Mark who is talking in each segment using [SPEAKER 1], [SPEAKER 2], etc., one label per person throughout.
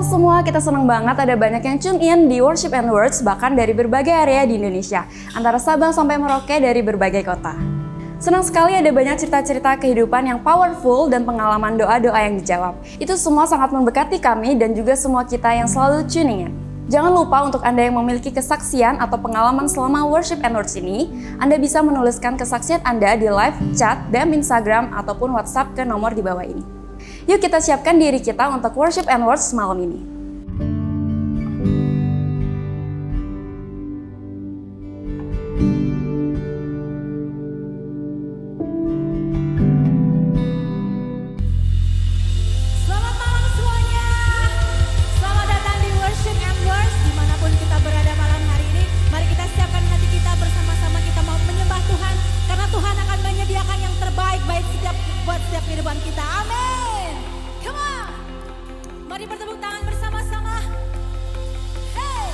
[SPEAKER 1] semua, kita senang banget ada banyak yang tune in di Worship and Words bahkan dari berbagai area di Indonesia, antara Sabang sampai Merauke dari berbagai kota. Senang sekali ada banyak cerita-cerita kehidupan yang powerful dan pengalaman doa-doa yang dijawab. Itu semua sangat memberkati kami dan juga semua kita yang selalu tuning in. Jangan lupa untuk Anda yang memiliki kesaksian atau pengalaman selama Worship and Words ini, Anda bisa menuliskan kesaksian Anda di live chat, DM Instagram, ataupun WhatsApp ke nomor di bawah ini. Yuk kita siapkan diri kita untuk Worship and Words malam ini.
[SPEAKER 2] Selamat malam semuanya. Selamat datang di Worship and Words dimanapun kita berada malam hari ini. Mari kita siapkan hati kita bersama-sama, kita mau menyembah Tuhan karena Tuhan akan menyediakan yang terbaik buat setiap kehidupan kita. Amin. Come on. Mari bertepuk tangan bersama-sama. Hey.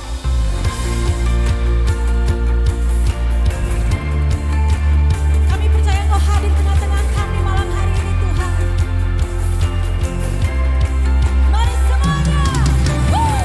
[SPEAKER 2] Kami percaya Engkau hadir tengah-tengah kami malam hari ini, Tuhan. Mari semuanya. Woo.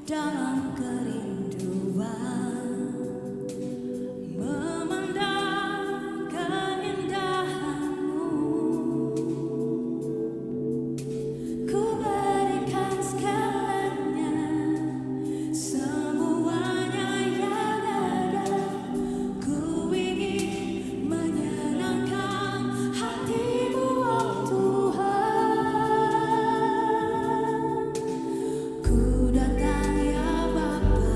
[SPEAKER 2] dalam kerinduan, memandang keindahan-Mu. Ku berikan segalanya, semuanya yang ada. Ku ingin menyenangkan hati-Mu, oh Tuhan. Ku datang ya Bapa,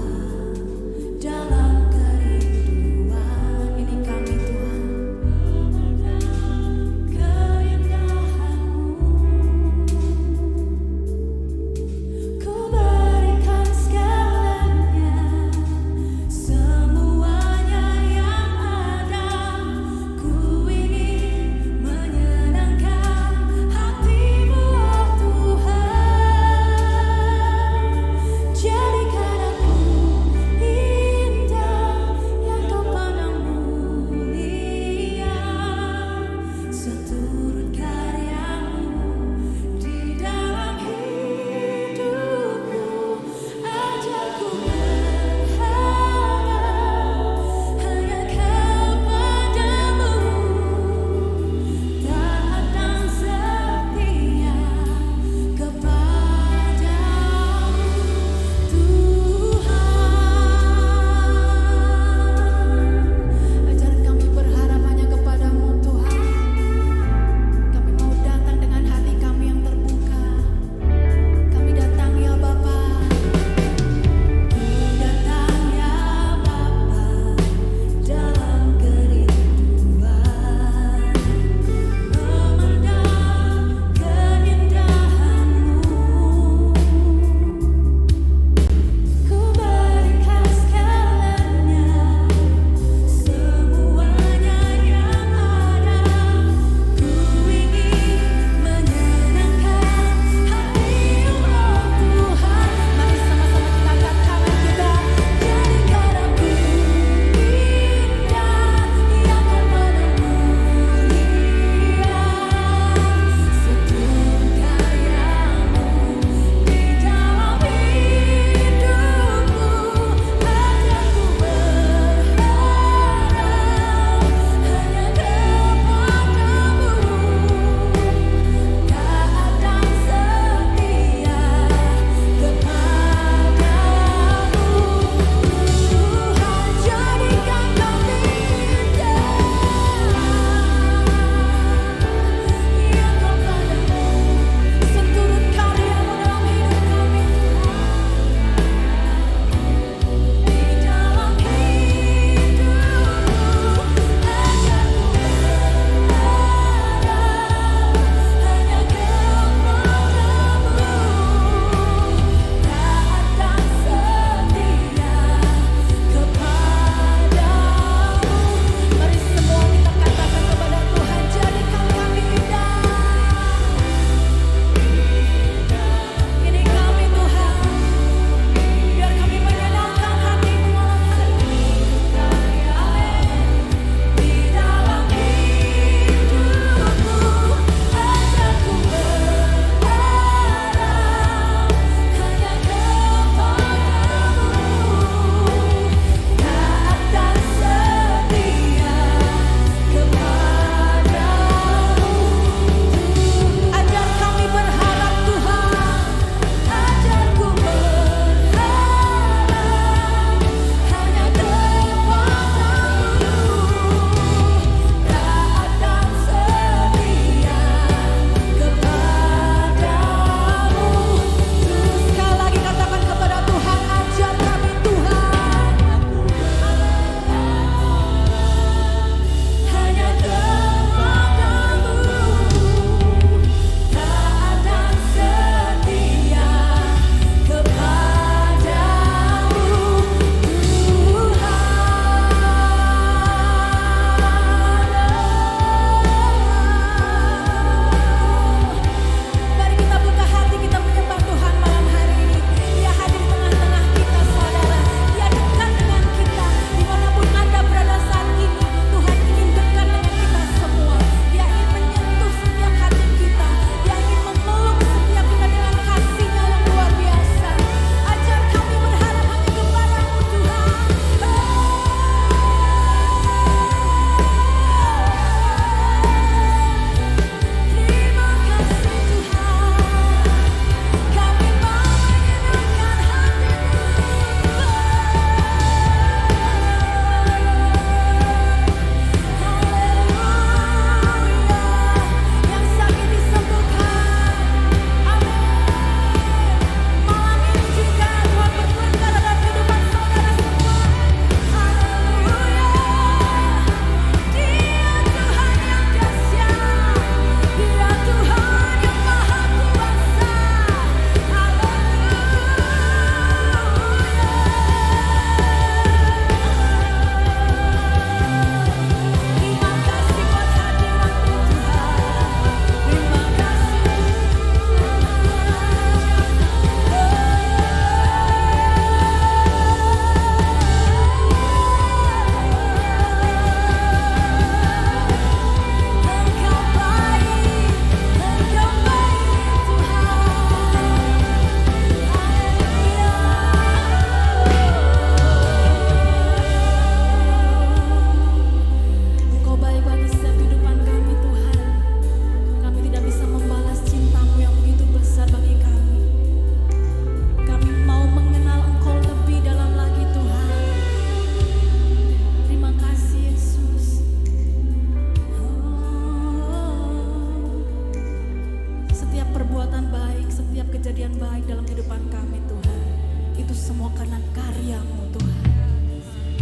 [SPEAKER 2] semua karena karya-Mu Tuhan.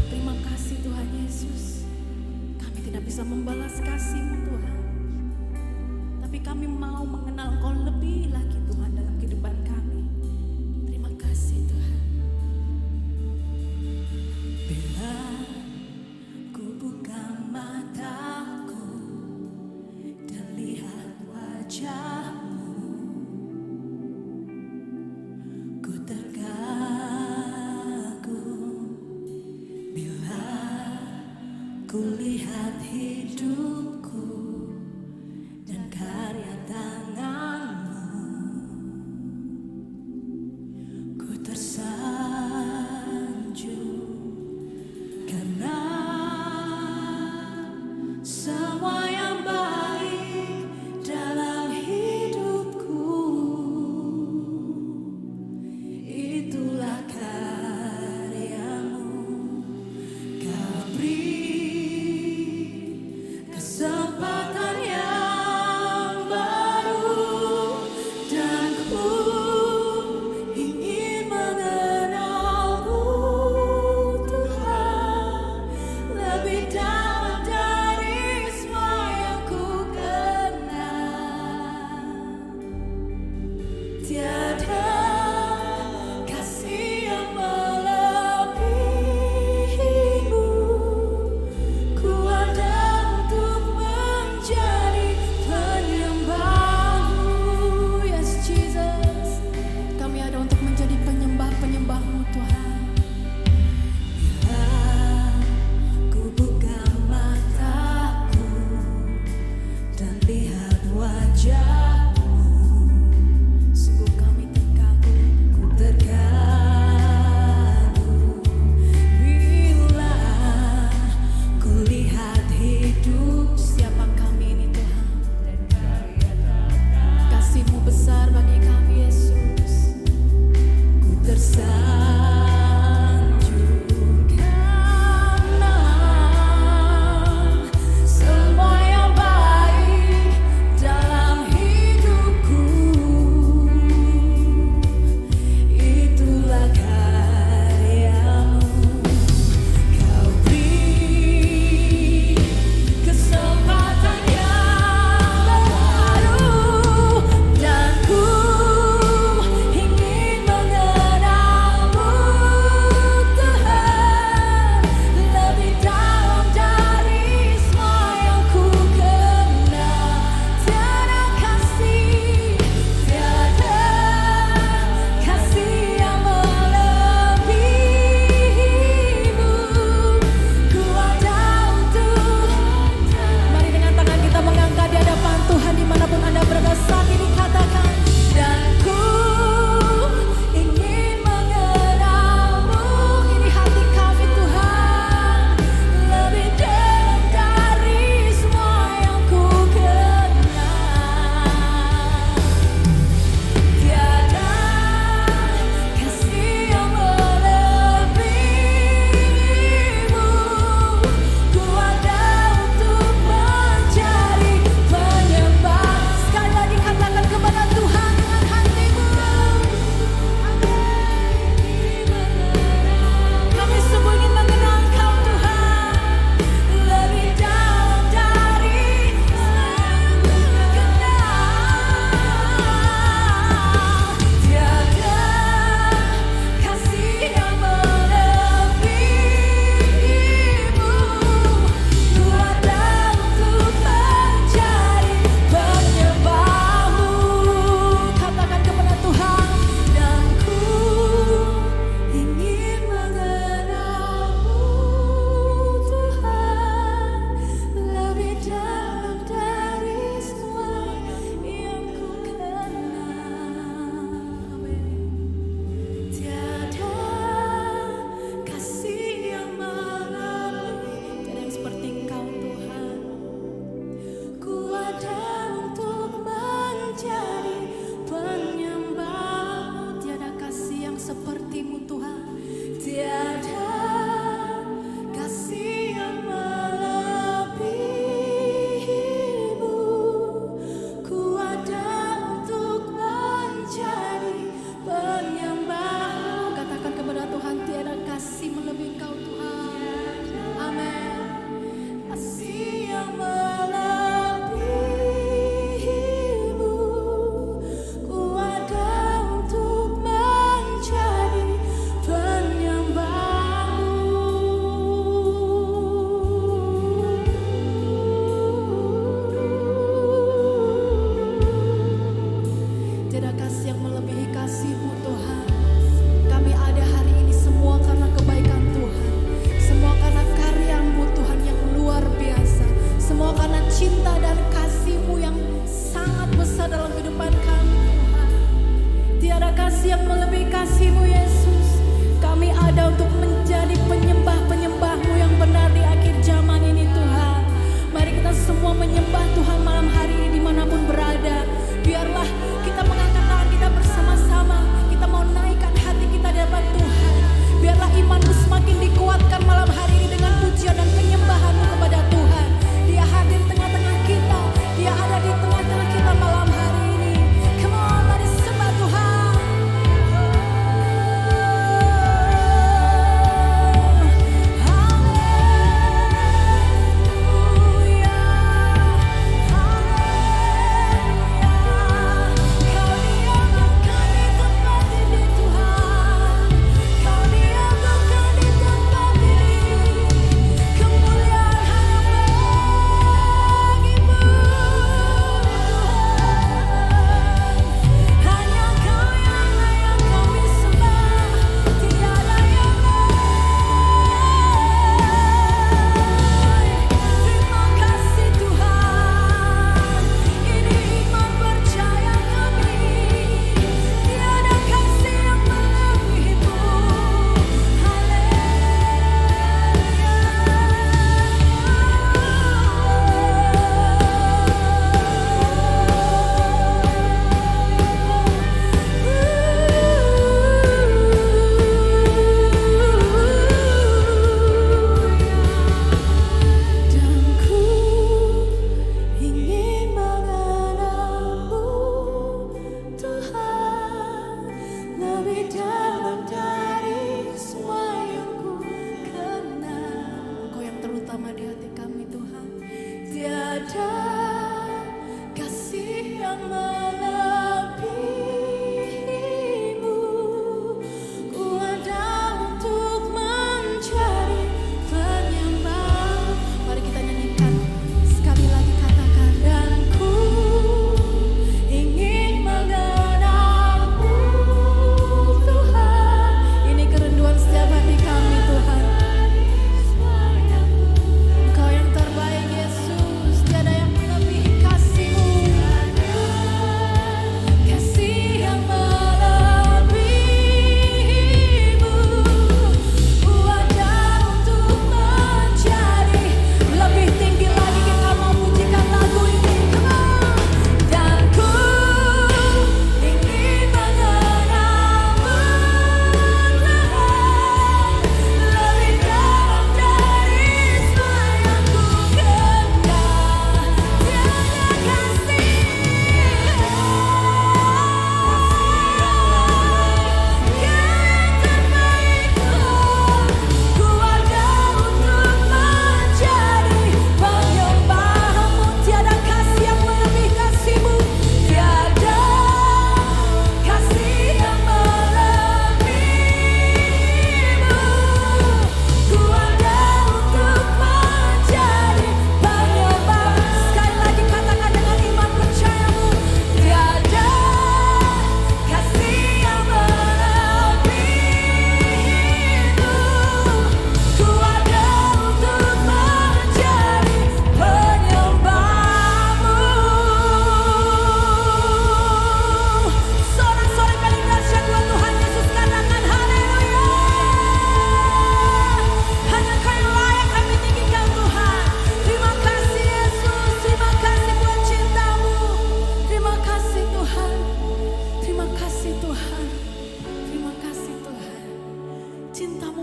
[SPEAKER 2] Terima kasih Tuhan Yesus. Kami tidak bisa membalas kasih-Mu Tuhan, tapi kami mau mengenal Engkau lebih lagi Tuhan dalam kehidupan kami. Terima kasih Tuhan. Bila ku buka mataku dan lihat wajah-Mu, ku terkagum. Bila ku lihat hidupku dan karya tangan-Mu,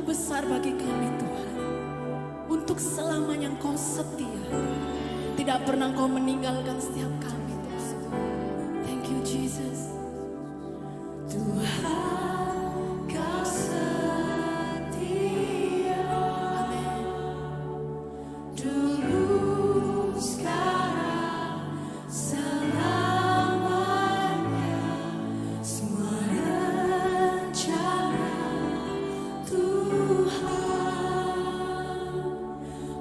[SPEAKER 2] besar bagi kami Tuhan. Untuk selamanya Engkau setia. Tidak pernah Engkau meninggalkan setiap kami Tuhan. Thank you Jesus. Tuhan Kau setia. Amin. Dulu sekarang selamanya. Semua rencana Tuhan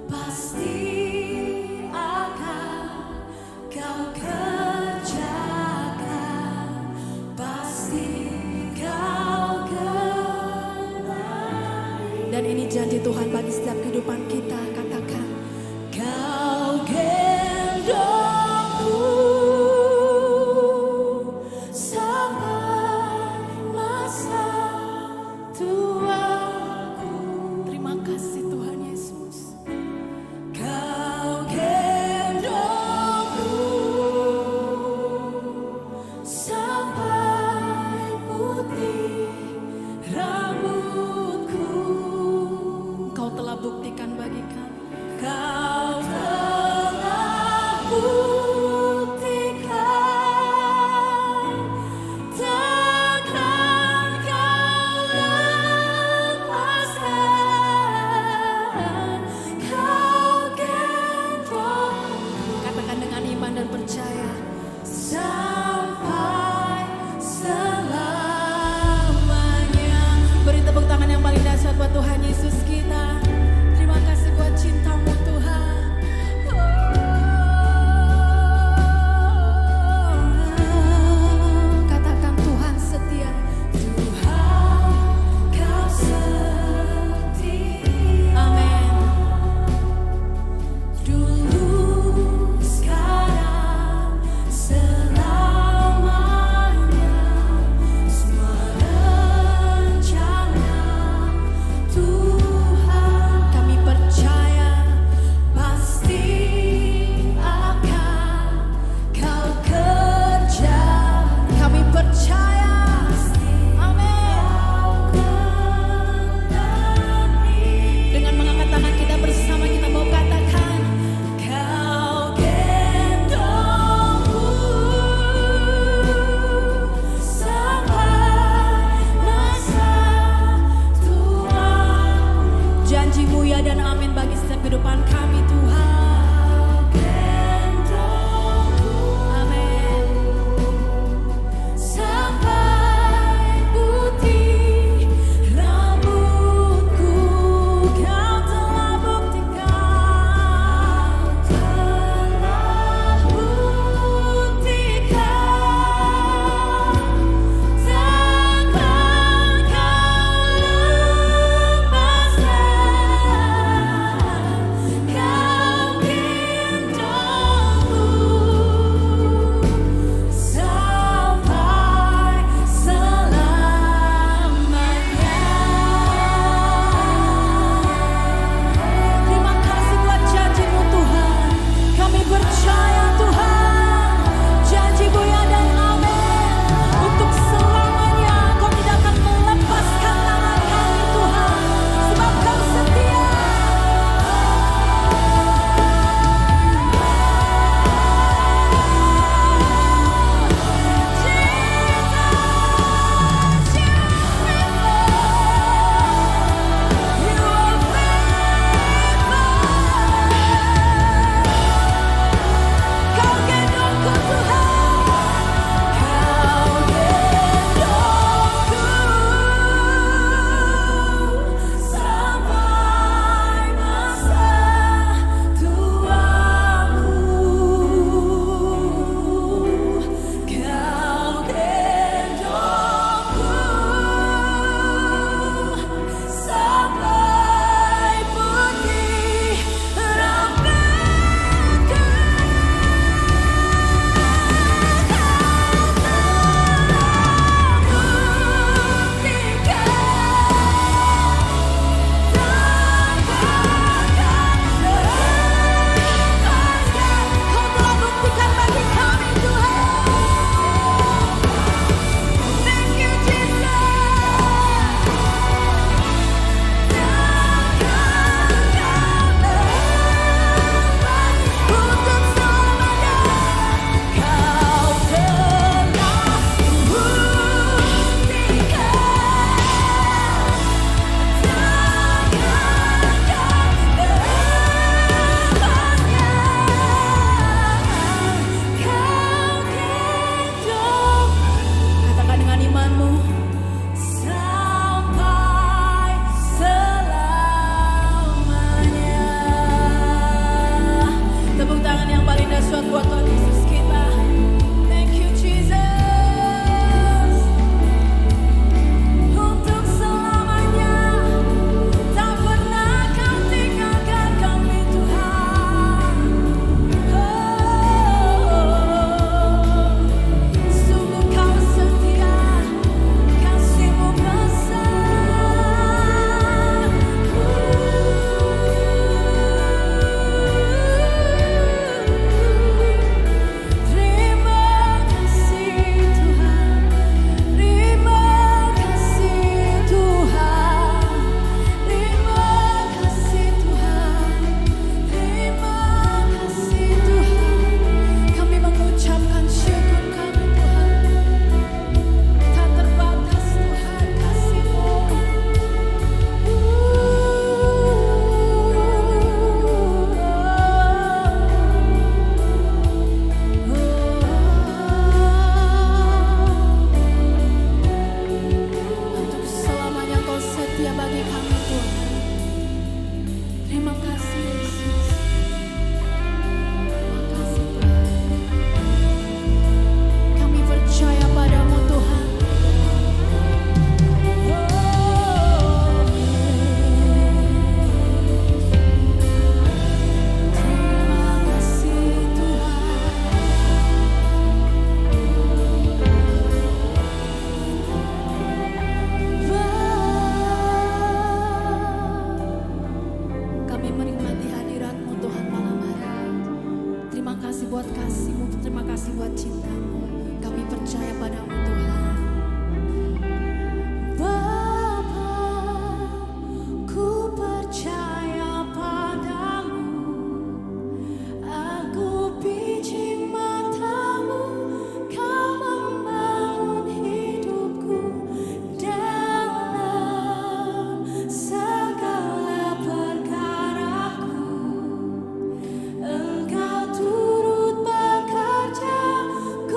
[SPEAKER 2] pasti akan Kau kerjakan, pasti Kau genapi. Dan ini janji Tuhan bagi setiap kehidupan kita. Katakan, Kau gendongku sampai masa tuaku. Terima kasih Tuhan Yesus. Kau gendongku sampai putih rambutku. Kau telah buktikan bagi kami setia bagi kami Tuhan. Terima kasih Yesus. Terima kasih Tuhan. Kami percaya padamu Tuhan. Terima kasih Tuhan. Kami menikmati hadirat-Mu Tuhan malam hari ini. Terima kasih buat kasih-Mu, terima kasih buat cinta-Mu. Kami percaya padamu Tuhan. Bapa, ku percaya padamu. Aku pijing mata-Mu, Kau membangun hidupku dalam segala perkaraku. Engkau turut bekerja, ku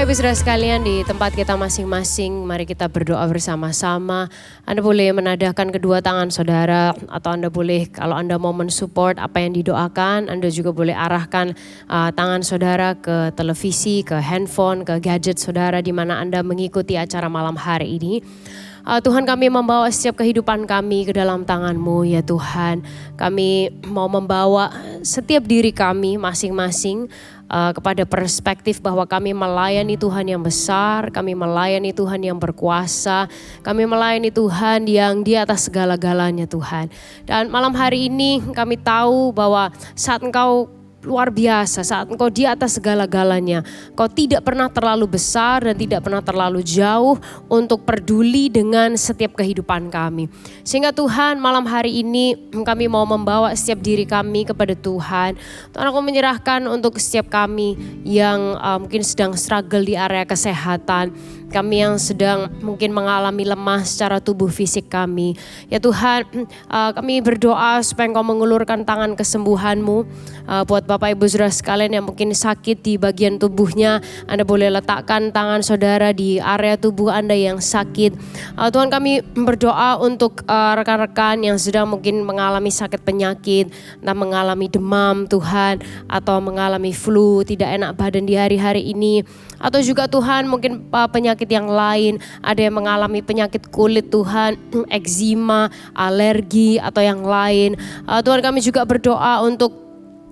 [SPEAKER 3] Bapak Ibu Saudara sekalian di tempat kita masing-masing, mari kita berdoa bersama-sama. Anda boleh menadahkan kedua tangan saudara, atau Anda boleh kalau Anda mau mensupport apa yang didoakan, Anda juga boleh arahkan tangan saudara ke televisi, ke handphone, ke gadget saudara di mana Anda mengikuti acara malam hari ini. Tuhan, kami membawa setiap kehidupan kami ke dalam tangan-Mu ya Tuhan. Kami mau membawa setiap diri kami masing-masing kepada perspektif bahwa kami melayani Tuhan yang besar, kami melayani Tuhan yang berkuasa, kami melayani Tuhan yang di atas segala-galanya Tuhan. Dan malam hari ini kami tahu bahwa saat Engkau luar biasa, saat Engkau di atas segala-galanya, Engkau tidak pernah terlalu besar dan tidak pernah terlalu jauh untuk peduli dengan setiap kehidupan kami. Sehingga Tuhan, malam hari ini kami mau membawa setiap diri kami kepada Tuhan. Tuhan, Aku menyerahkan untuk setiap kami yang mungkin sedang struggle di area kesehatan, kami yang sedang mungkin mengalami lemah secara tubuh fisik kami. Ya Tuhan, kami berdoa supaya Engkau mengulurkan tangan kesembuhan-Mu buat Bapak Ibu Saudara sekalian yang mungkin sakit di bagian tubuhnya. Anda boleh letakkan tangan saudara di area tubuh Anda yang sakit. Tuhan, kami berdoa untuk rekan-rekan yang sedang mungkin mengalami sakit penyakit, entah mengalami demam Tuhan, atau mengalami flu, tidak enak badan di hari-hari ini. Atau juga Tuhan mungkin penyakit yang lain, ada yang mengalami penyakit kulit Tuhan, eczema, alergi atau yang lain. Tuhan, kami juga berdoa untuk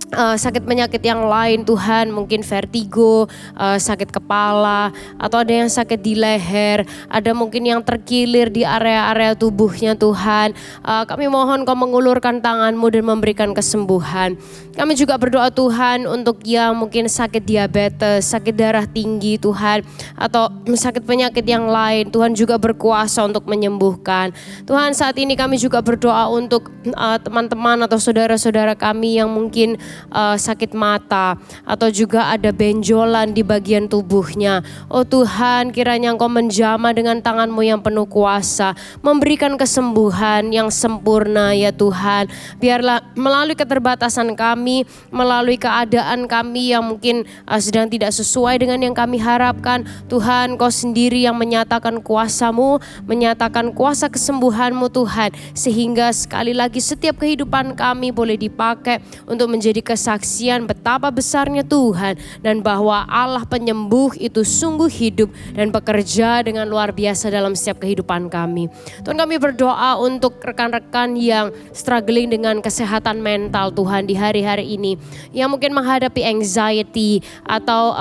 [SPEAKER 3] sakit penyakit yang lain Tuhan, mungkin vertigo, sakit kepala, atau ada yang sakit di leher, ada mungkin yang terkilir di area-area tubuhnya Tuhan. Kami mohon Kau mengulurkan tangan-Mu dan memberikan kesembuhan. Kami juga berdoa Tuhan untuk yang mungkin sakit diabetes, sakit darah tinggi Tuhan, atau sakit penyakit yang lain. Tuhan juga berkuasa untuk menyembuhkan. Tuhan, saat ini kami juga berdoa untuk teman-teman atau saudara-saudara kami yang mungkin sakit mata atau juga ada benjolan di bagian tubuhnya. Oh Tuhan, kiranya Engkau menjamah dengan tangan-Mu yang penuh kuasa, memberikan kesembuhan yang sempurna ya Tuhan. Biarlah melalui keterbatasan kami, melalui keadaan kami yang mungkin sedang tidak sesuai dengan yang kami harapkan, Tuhan Kau sendiri yang menyatakan kuasa-Mu, menyatakan kuasa kesembuhan-Mu Tuhan, sehingga sekali lagi setiap kehidupan kami boleh dipakai untuk menjadi kesaksian betapa besarnya Tuhan, dan bahwa Allah penyembuh itu sungguh hidup dan bekerja dengan luar biasa dalam setiap kehidupan kami. Tuhan, kami berdoa untuk rekan-rekan yang struggling dengan kesehatan mental Tuhan di hari-hari ini, yang mungkin menghadapi anxiety atau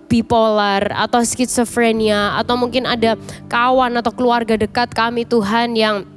[SPEAKER 3] bipolar atau skizofrenia, atau mungkin ada kawan atau keluarga dekat kami Tuhan yang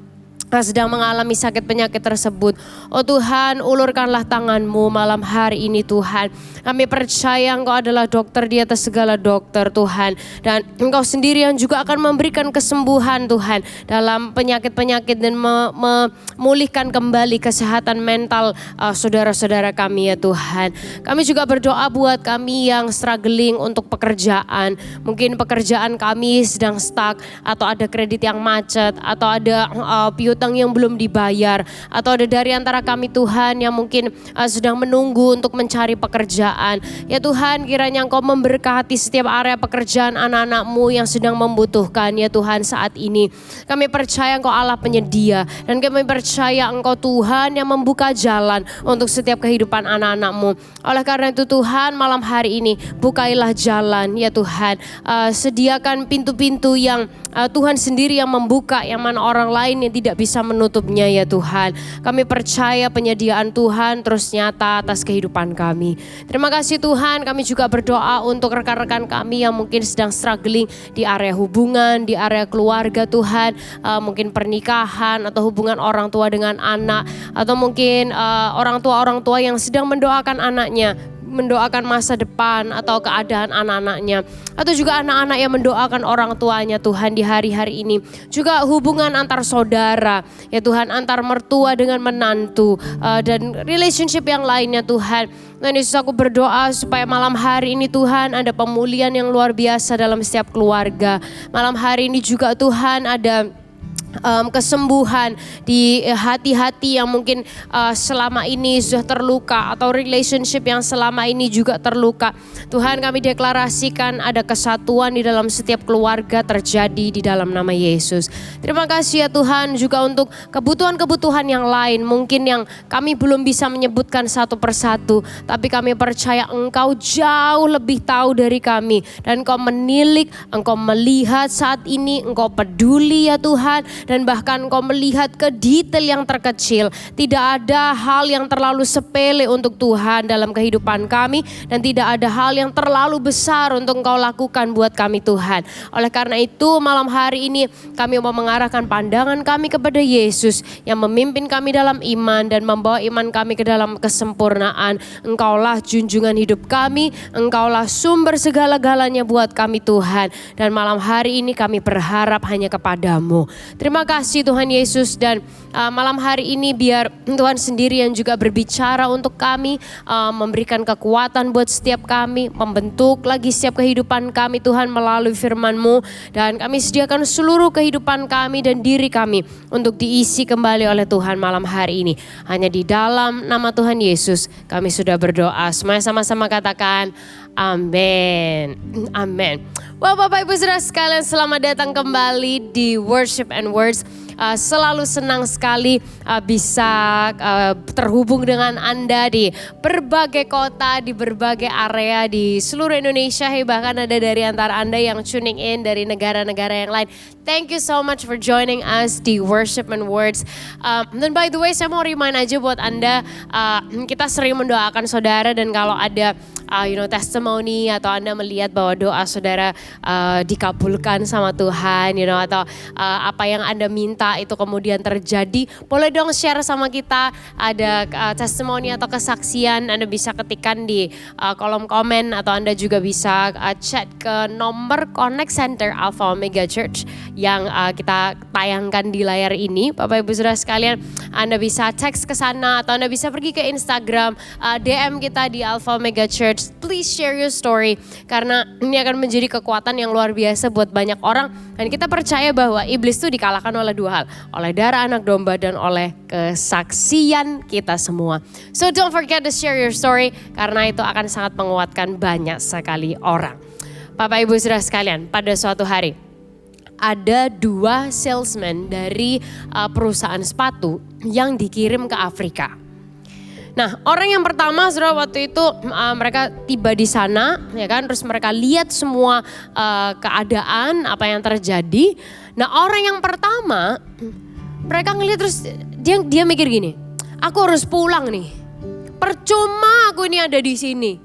[SPEAKER 3] sedang mengalami sakit penyakit tersebut. Oh Tuhan, ulurkanlah tangan-Mu malam hari ini Tuhan. Kami percaya Engkau adalah dokter di atas segala dokter Tuhan, dan Engkau sendiri yang juga akan memberikan kesembuhan Tuhan dalam penyakit-penyakit dan memulihkan kembali kesehatan mental saudara-saudara kami ya Tuhan. Kami juga berdoa buat kami yang struggling untuk pekerjaan. Mungkin pekerjaan kami sedang stuck, atau ada kredit yang macet, atau ada piutang yang belum dibayar, atau ada dari antara kami Tuhan yang mungkin sedang menunggu untuk mencari pekerjaan. Ya Tuhan, kiranya Engkau memberkati setiap area pekerjaan anak-anak-Mu yang sedang membutuhkan ya Tuhan saat ini. Kami percaya Engkau Allah penyedia, dan kami percaya Engkau Tuhan yang membuka jalan untuk setiap kehidupan anak-anak-Mu. Oleh karena itu Tuhan, malam hari ini bukailah jalan ya Tuhan. Sediakan pintu-pintu yang Tuhan sendiri yang membuka, yang mana orang lain yang tidak bisa menutupnya ya Tuhan. Kami percaya penyediaan Tuhan terus nyata atas kehidupan kami. Terima kasih Tuhan. Kami juga berdoa untuk rekan-rekan kami yang mungkin sedang struggling di area hubungan, di area keluarga Tuhan, mungkin pernikahan atau hubungan orang tua dengan anak, atau mungkin orang tua yang sedang mendoakan anaknya, mendoakan masa depan atau keadaan anak-anaknya, atau juga anak-anak yang mendoakan orang tuanya Tuhan di hari-hari ini. Juga hubungan antar saudara ya Tuhan, antar mertua dengan menantu, dan relationship yang lainnya Tuhan. Tuhan Yesus, aku berdoa supaya malam hari ini Tuhan ada pemulihan yang luar biasa dalam setiap keluarga. Malam hari ini juga Tuhan ada kesembuhan di hati-hati yang mungkin selama ini sudah terluka, atau relationship yang selama ini juga terluka. Tuhan, kami deklarasikan ada kesatuan di dalam setiap keluarga terjadi di dalam nama Yesus. Terima kasih ya Tuhan juga untuk kebutuhan-kebutuhan yang lain mungkin yang kami belum bisa menyebutkan satu persatu, tapi kami percaya Engkau jauh lebih tahu dari kami, dan Engkau menilik, Engkau melihat saat ini, Engkau peduli ya Tuhan. Dan bahkan Engkau melihat ke detail yang terkecil. Tidak ada hal yang terlalu sepele untuk Tuhan dalam kehidupan kami. Dan tidak ada hal yang terlalu besar untuk Engkau lakukan buat kami Tuhan. Oleh karena itu malam hari ini kami mau mengarahkan pandangan kami kepada Yesus yang memimpin kami dalam iman dan membawa iman kami ke dalam kesempurnaan. Engkaulah junjungan hidup kami. Engkaulah sumber segala-galanya buat kami Tuhan. Dan malam hari ini kami berharap hanya kepadamu. Terima kasih Tuhan Yesus, dan malam hari ini biar Tuhan sendiri yang juga berbicara untuk kami, memberikan kekuatan buat setiap kami, membentuk lagi setiap kehidupan kami Tuhan melalui firman-Mu, dan kami sediakan seluruh kehidupan kami dan diri kami untuk diisi kembali oleh Tuhan malam hari ini. Hanya di dalam nama Tuhan Yesus kami sudah berdoa. Semuanya sama-sama katakan amin. Amin. Wah, Bapak Ibu Saudara sekalian, selamat datang kembali di Worship and Words. Selalu senang sekali bisa terhubung dengan Anda di berbagai kota, di berbagai area di seluruh Indonesia. Bahkan ada dari antara Anda yang tuning in dari negara-negara yang lain. Thank you so much for joining us di Worship and Words. Dan by the way, saya mau remind aja buat Anda, kita sering mendoakan saudara, dan kalau ada testimony atau Anda melihat bahwa doa saudara dikabulkan sama Tuhan, atau apa yang Anda minta itu kemudian terjadi, boleh dong share sama kita. Ada testimony atau kesaksian, Anda bisa ketikkan di kolom komen, atau Anda juga bisa chat ke nomor Connect Center Alpha Omega Church yang kita tayangkan di layar ini. Bapak Ibu Saudara sekalian, Anda bisa teks ke sana, atau Anda bisa pergi ke Instagram, DM kita di Alpha Omega Church. Please share your story, karena ini akan menjadi kekuatan yang luar biasa buat banyak orang. Dan kita percaya bahwa iblis itu dikalahkan oleh dua hal, oleh darah anak domba dan oleh kesaksian kita semua. So don't forget to share your story, karena itu akan sangat menguatkan banyak sekali orang. Bapak Ibu Saudara sekalian, pada suatu hari ada dua salesman dari perusahaan sepatu yang dikirim ke Afrika. Nah, orang yang pertama, saudara, waktu itu mereka tiba di sana, ya kan, terus mereka lihat semua keadaan apa yang terjadi. Nah, orang yang pertama, mereka ngelihat terus dia mikir gini, aku harus pulang nih, percuma aku ini ada di sini.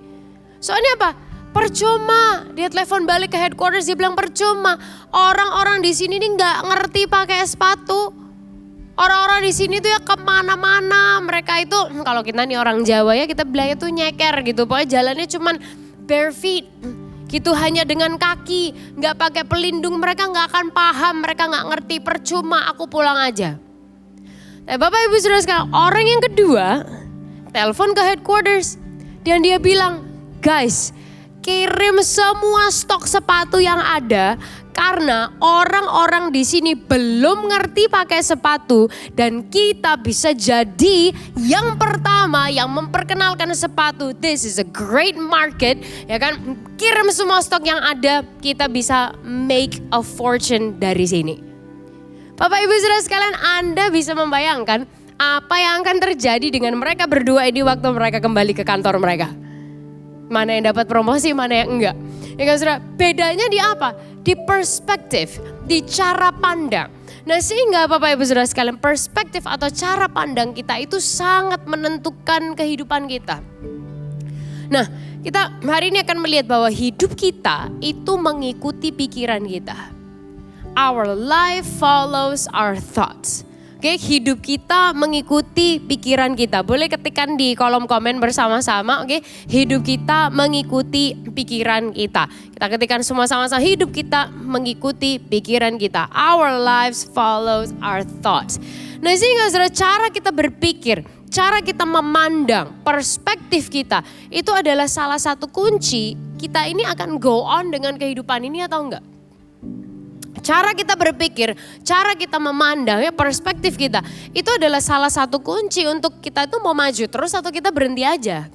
[SPEAKER 3] Soalnya apa? Percuma. Dia telepon balik ke headquarters, dia bilang percuma. Orang-orang di sini nih nggak ngerti pakai sepatu. Orang-orang di sini tuh ya kemana-mana, mereka itu kalau kita nih orang Jawa ya kita bilangnya tuh nyeker gitu, pokoknya jalannya cuman bare feet gitu, hanya dengan kaki, nggak pakai pelindung, mereka nggak akan paham, mereka nggak ngerti, percuma aku pulang aja. Nah, Bapak Ibu Saudara sekalian, orang yang kedua telepon ke headquarters dan dia bilang, guys, kirim semua stok sepatu yang ada. Karena orang-orang di sini belum ngerti pakai sepatu, dan kita bisa jadi yang pertama yang memperkenalkan sepatu. This is a great market, ya kan? Kirim semua stok yang ada, kita bisa make a fortune dari sini. Bapak Ibu Saudara sekalian, Anda bisa membayangkan apa yang akan terjadi dengan mereka berdua ini waktu mereka kembali ke kantor mereka. Mana yang dapat promosi, mana yang enggak. Ya kan saudara, bedanya di apa? Di perspektif, di cara pandang. Nah, sehingga Bapak Ibu Saudara sekalian, perspektif atau cara pandang kita itu sangat menentukan kehidupan kita. Nah, kita hari ini akan melihat bahwa hidup kita itu mengikuti pikiran kita. Our life follows our thoughts. Oke, hidup kita mengikuti pikiran kita. Boleh ketikkan di kolom komen bersama-sama, oke? Hidup kita mengikuti pikiran kita. Kita ketikkan semua sama-sama, hidup kita mengikuti pikiran kita. Our lives follows our thoughts. Nah, sehingga saudara, cara kita berpikir, cara kita memandang, perspektif kita, itu adalah salah satu kunci kita ini akan go on dengan kehidupan ini atau enggak. Cara kita berpikir, cara kita memandang, ya perspektif kita, itu adalah salah satu kunci untuk kita itu mau maju terus atau kita berhenti aja.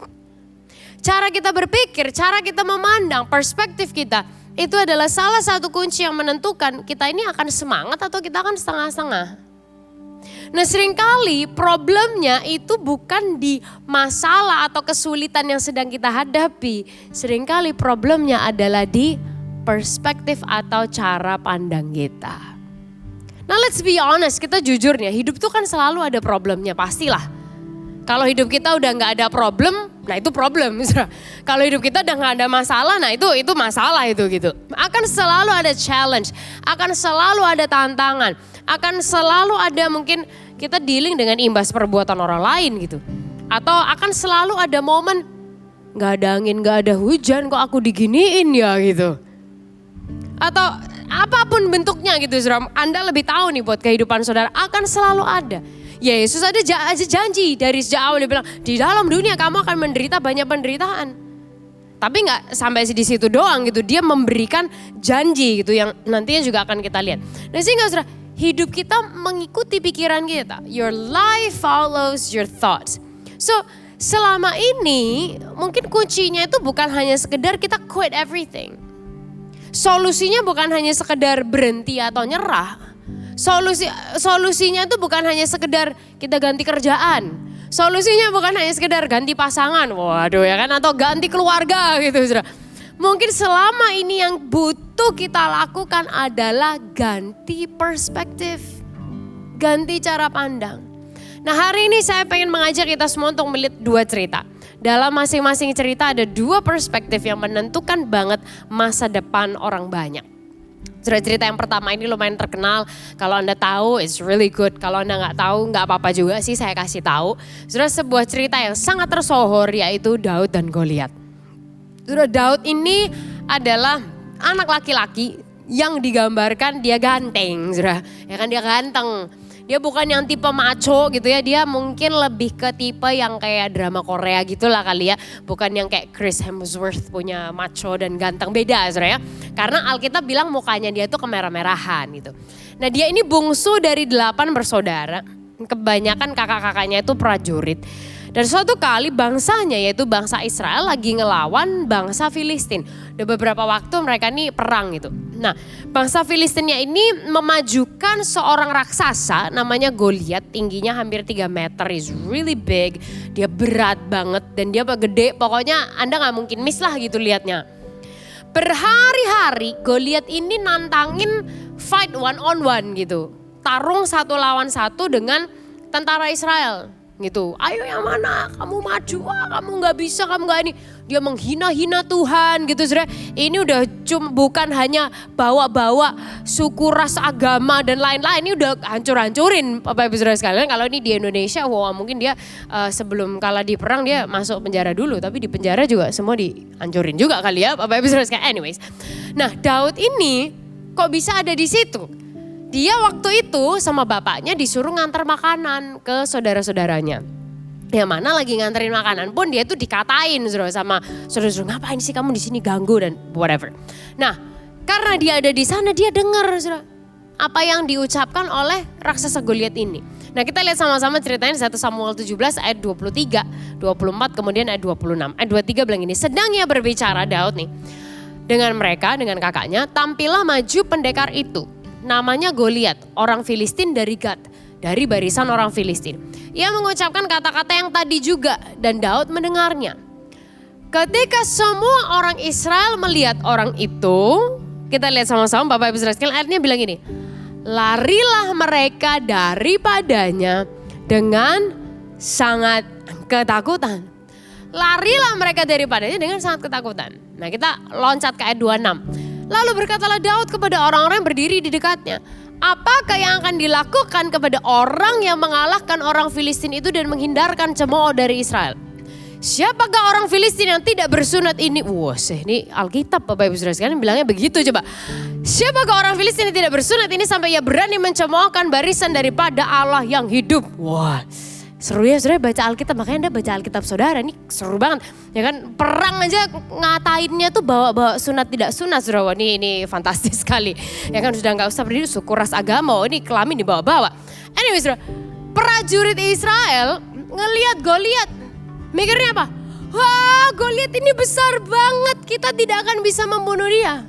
[SPEAKER 3] Cara kita berpikir, cara kita memandang, perspektif kita, itu adalah salah satu kunci yang menentukan kita ini akan semangat atau kita akan setengah-setengah. Nah seringkali problemnya itu bukan di masalah atau kesulitan yang sedang kita hadapi. Seringkali problemnya adalah di perspektif atau cara pandang kita. Nah let's be honest, kita jujur nih, hidup tuh kan selalu ada problemnya, pastilah. Kalau hidup kita udah gak ada problem, nah itu problem. Kalau hidup kita udah gak ada masalah, nah itu masalah itu gitu. Akan selalu ada challenge, akan selalu ada tantangan, akan selalu ada mungkin kita dealing dengan imbas perbuatan orang lain gitu. Atau akan selalu ada momen gak ada angin, gak ada hujan kok aku diginiin ya gitu. Atau apapun bentuknya gitu, saudara. Anda lebih tahu nih buat kehidupan saudara akan selalu ada. Ya Yesus ada janji dari sejak awal, dia bilang di dalam dunia kamu akan menderita banyak penderitaan. Tapi gak sampai di situ doang gitu, dia memberikan janji gitu yang nantinya juga akan kita lihat. Nah sehingga saudara, hidup kita mengikuti pikiran kita. Your life follows your thoughts. So selama ini mungkin kuncinya itu bukan hanya sekedar kita quit everything. Solusinya bukan hanya sekedar berhenti atau nyerah. Solusinya itu bukan hanya sekedar kita ganti kerjaan. Solusinya bukan hanya sekedar ganti pasangan. Waduh ya kan, atau ganti keluarga gitu. Saudara. Mungkin selama ini yang butuh kita lakukan adalah ganti perspektif. Ganti cara pandang. Nah hari ini saya pengen mengajak kita semua untuk melihat dua cerita. Dalam masing-masing cerita ada dua perspektif yang menentukan banget masa depan orang banyak. Cerita yang pertama ini lumayan terkenal. Kalau Anda tahu, it's really good. Kalau Anda nggak tahu, nggak apa-apa juga sih, saya kasih tahu. Sudah sebuah cerita yang sangat tersohor, yaitu Daud dan Goliat. Sudah Daud ini adalah anak laki-laki yang digambarkan dia ganteng, sudah. Ya kan dia ganteng. Dia bukan yang tipe macho gitu ya, dia mungkin lebih ke tipe yang kayak drama Korea gitulah kali ya. Bukan yang kayak Chris Hemsworth punya macho dan ganteng, beda saudara ya. Karena Alkitab bilang mukanya dia tuh kemerah-merahan gitu. Nah dia ini bungsu dari 8 bersaudara, kebanyakan kakak-kakaknya itu prajurit. Dan suatu kali bangsanya yaitu bangsa Israel lagi ngelawan bangsa Filistin. Udah beberapa waktu mereka nih perang gitu. Nah bangsa Filistinnya ini memajukan seorang raksasa namanya Goliat. Tingginya hampir 3 meter, is really big. Dia berat banget dan dia gede, pokoknya Anda gak mungkin miss lah gitu liatnya. Berhari-hari Goliat ini nantangin fight one on one gitu. Tarung 1 lawan 1 dengan tentara Israel. Gitu, ayo yang mana, kamu maju, kamu gak bisa, kamu gak ini. Dia menghina-hina Tuhan gitu saudara. Ini udah bukan hanya bawa-bawa suku, ras, agama dan lain-lain. Ini udah hancur-hancurin Bapak Ibu Saudara sekalian. Kalau ini di Indonesia, mungkin dia sebelum kalah di perang dia masuk penjara dulu. Tapi di penjara juga semua dihancurin juga kali ya Bapak Ibu Saudara sekalian. Anyways, nah Daud ini kok bisa ada di situ? Dia waktu itu sama bapaknya disuruh ngantar makanan ke saudara-saudaranya. Yang mana lagi nganterin makanan pun dia tuh dikatain sama saudara-saudara, ngapain sih kamu di sini ganggu dan whatever. Nah karena dia ada di sana dia dengar apa yang diucapkan oleh raksasa Goliat ini. Nah kita lihat sama-sama ceritanya di 1 Samuel 17 ayat 23, 24 kemudian ayat 26. Ayat 23 bilang ini, sedang ia berbicara Daud nih dengan mereka, dengan kakaknya, tampillah maju pendekar itu. Namanya Goliat, orang Filistin dari Gad, dari barisan orang Filistin. Ia mengucapkan kata-kata yang tadi juga dan Daud mendengarnya. Ketika semua orang Israel melihat orang itu, kita lihat sama-sama Bapak Ibu Saudara sekalian, ayatnya bilang ini, larilah mereka daripadanya dengan sangat ketakutan. Larilah mereka daripadanya dengan sangat ketakutan. Nah kita loncat ke ayat 26. Lalu berkatalah Daud kepada orang-orang yang berdiri di dekatnya, apakah yang akan dilakukan kepada orang yang mengalahkan orang Filistin itu dan menghindarkan cemooh dari Israel? Siapakah orang Filistin yang tidak bersunat ini? Wah, ini Alkitab Bapak Ibu Saudara sekalian bilangnya begitu coba. Siapakah orang Filistin yang tidak bersunat ini sampai ia berani mencemoohkan barisan daripada Allah yang hidup? Wah, Seru ya saudara baca Alkitab, makanya Anda baca Alkitab saudara, ini seru banget. Ya kan, perang aja ngatainnya tuh bawa-bawa sunat tidak sunat saudara. Wah, ini fantastis sekali. Ya kan, sudah gak usah berdiri suku ras agama, ini kelamin dibawa-bawa. Anyway saudara, prajurit Israel ngelihat Goliat, mikirnya apa? Wah, Goliat ini besar banget, kita tidak akan bisa membunuh dia.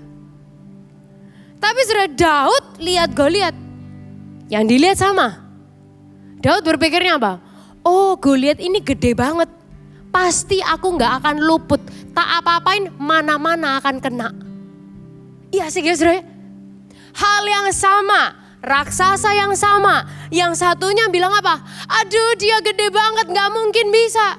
[SPEAKER 3] Tapi saudara, Daud lihat Goliat, yang dilihat sama. Daud berpikirnya apa? Oh, Goliat ini gede banget. Pasti aku gak akan luput. Tak apa-apain, mana-mana akan kena. Iya sih guys, saudara. Hal yang sama, raksasa yang sama. Yang satunya bilang apa? Aduh, dia gede banget, gak mungkin bisa.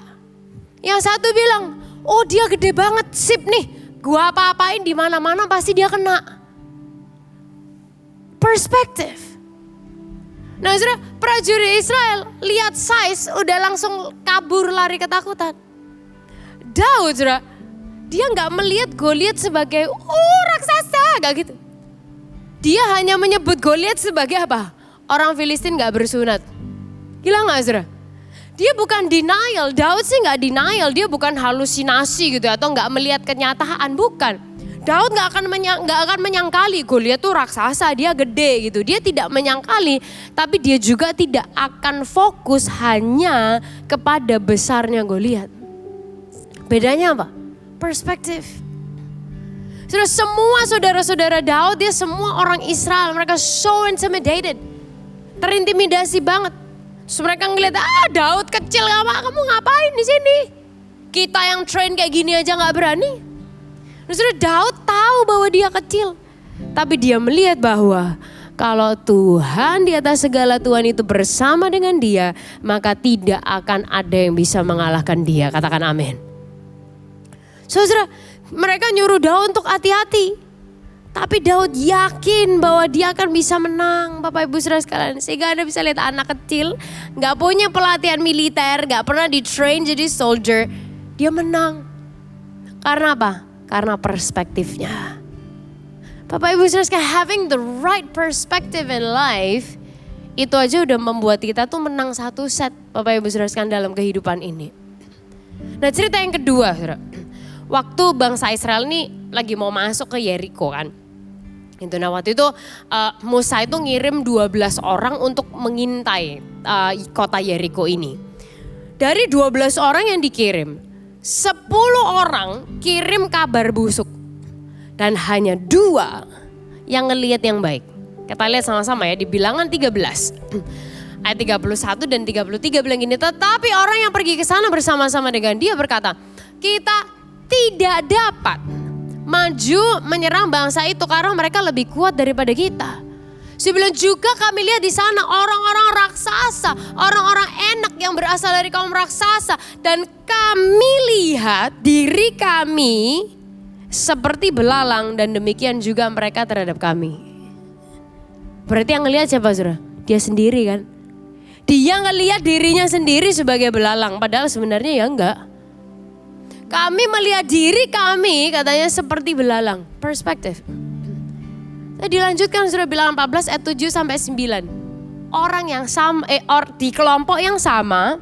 [SPEAKER 3] Yang satu bilang, oh dia gede banget, sip nih. Gua apa-apain di mana-mana pasti dia kena. Perspektif. Nah saudara, prajurit Israel lihat size udah langsung kabur lari ketakutan. Daud saudara, dia gak melihat Goliat sebagai raksasa, gak gitu. Dia hanya menyebut Goliat sebagai apa? Orang Filistin gak bersunat. Gila gak saudara? Dia bukan denial, Daud sih gak denial, dia bukan halusinasi gitu atau gak melihat kenyataan, bukan. Daud gak akan menyangkali Goliat tuh raksasa, dia gede gitu. Dia tidak menyangkali, tapi dia juga tidak akan fokus hanya kepada besarnya Goliat. Bedanya apa? Perspektif. Semua saudara-saudara Daud, dia semua orang Israel, mereka so intimidated. Terintimidasi banget. Terus mereka ngeliat, Daud kecil, kamu ngapain di sini? Kita yang train kayak gini aja gak berani. Terus Daud tahu bahwa dia kecil. Tapi dia melihat bahwa kalau Tuhan di atas segala Tuhan itu bersama dengan dia, maka tidak akan ada yang bisa mengalahkan dia. Katakan amin. Saudara, mereka nyuruh Daud untuk hati-hati. Tapi Daud yakin bahwa dia akan bisa menang. Bapak Ibu saudara sekalian, sehingga Anda bisa lihat anak kecil, gak punya pelatihan militer, gak pernah di train jadi soldier. Dia menang. Karena apa? Karena perspektifnya. Bapak Ibu saudara sekalian, having the right perspective in life, itu aja udah membuat kita tuh menang satu set, Bapak Ibu saudara sekalian, dalam kehidupan ini. Nah cerita yang kedua, saudara. Waktu bangsa Israel ini lagi mau masuk ke Yeriko kan. Nah waktu itu Musa itu ngirim 12 orang untuk mengintai kota Yeriko ini. Dari 12 orang yang dikirim, 10 orang kirim kabar busuk. Dan hanya 2 yang ngelihat yang baik. Kita lihat sama-sama ya di Bilangan 13. Ayat 31 dan 33 bilang gini, tetapi orang yang pergi ke sana bersama-sama dengan dia berkata, kita tidak dapat maju menyerang bangsa itu karena mereka lebih kuat daripada kita. Sebelum juga kami lihat di sana orang-orang raksasa, orang-orang enak yang berasal dari kaum raksasa, dan kami lihat diri kami seperti belalang dan demikian juga mereka terhadap kami. Berarti yang ngelihat siapa saudara? Dia sendiri kan? Dia ngelihat dirinya sendiri sebagai belalang, padahal sebenarnya ya enggak. Kami melihat diri kami katanya seperti belalang. Perspektif. Dilanjutkan sudah Bilangan 14 ayat 7 sampai 9. Orang yang sama, di kelompok yang sama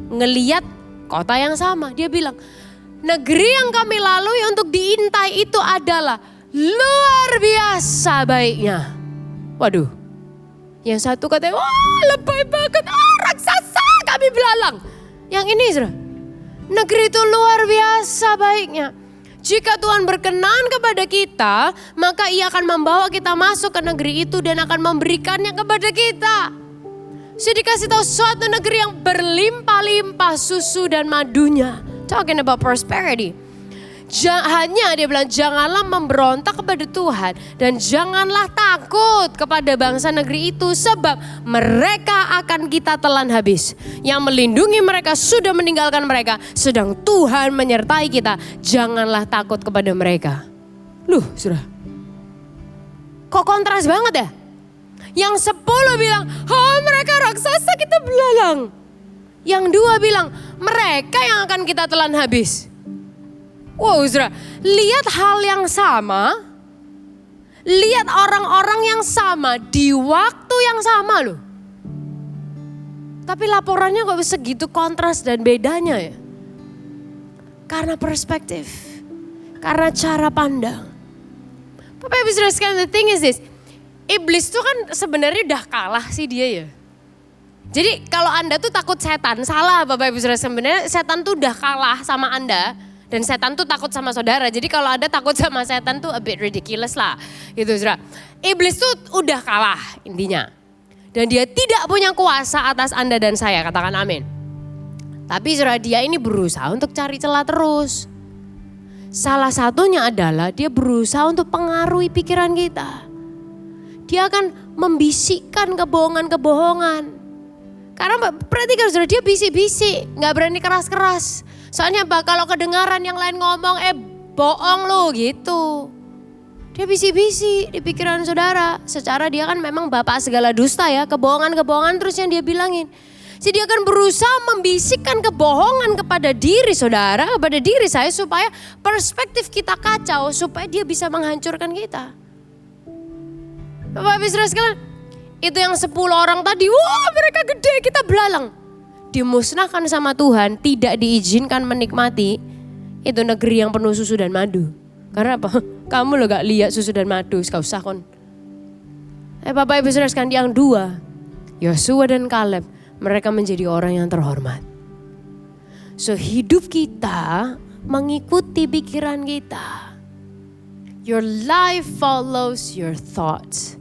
[SPEAKER 3] ngelihat kota yang sama. Dia bilang, negeri yang kami lalui untuk diintai itu adalah luar biasa baiknya. Waduh. Yang satu katanya, wah lebay banget, raksasa, kami belalang. Yang ini saudara, negeri itu luar biasa baiknya. Jika Tuhan berkenan kepada kita, maka Ia akan membawa kita masuk ke negeri itu dan akan memberikannya kepada kita. Saya dikasih tahu suatu negeri yang berlimpah-limpah susu dan madunya. Talking about prosperity. Hanya dia bilang janganlah memberontak kepada Tuhan dan janganlah takut kepada bangsa negeri itu sebab mereka akan kita telan habis. Yang melindungi mereka sudah meninggalkan mereka, sedang Tuhan menyertai kita. Janganlah takut kepada mereka. Loh sudah, kok kontras banget ya? Yang 10 bilang, oh mereka raksasa kita belalang. Yang 2 bilang, mereka yang akan kita telan habis. Wow, saudara, lihat hal yang sama, lihat orang-orang yang sama di waktu yang sama loh. Tapi laporannya kok segitu kontras dan bedanya ya? Karena perspektif, karena cara pandang. Bapak Ibu Saudara sekalian, the thing is this, iblis tuh kan sebenarnya udah kalah sih dia ya. Jadi kalau Anda tuh takut setan, salah Bapak Ibu Saudara, sebenarnya setan tuh udah kalah sama Anda. Dan setan tuh takut sama saudara, jadi kalau Anda takut sama setan tuh a bit ridiculous lah. Gitu saudara. Iblis tuh udah kalah intinya. Dan dia tidak punya kuasa atas Anda dan saya, katakan amin. Tapi saudara, dia ini berusaha untuk cari celah terus. Salah satunya adalah dia berusaha untuk pengaruhi pikiran kita. Dia akan membisikkan kebohongan-kebohongan. Karena perhatikan saudara, dia bisik-bisik, gak berani keras-keras. Soalnya kalau kedengaran yang lain ngomong, bohong lo gitu. Dia bisik-bisik di pikiran saudara. Secara dia kan memang bapak segala dusta ya, kebohongan-kebohongan terus yang dia bilangin. Jadi dia akan berusaha membisikkan kebohongan kepada diri saudara, kepada diri saya supaya perspektif kita kacau, supaya dia bisa menghancurkan kita. Bapak Ibu Saudara sekalian, itu yang 10 orang tadi, wah mereka gede, kita belalang. Dimusnahkan sama Tuhan, tidak diizinkan menikmati itu negeri yang penuh susu dan madu. Karena apa? Kamu lo gak lihat susu dan madu, gak usah kon. Bapak Ibu Saudara sekalian, yang 2, Yosua dan Kaleb, mereka menjadi orang yang terhormat. So hidup kita mengikuti pikiran kita. Your life follows your thoughts.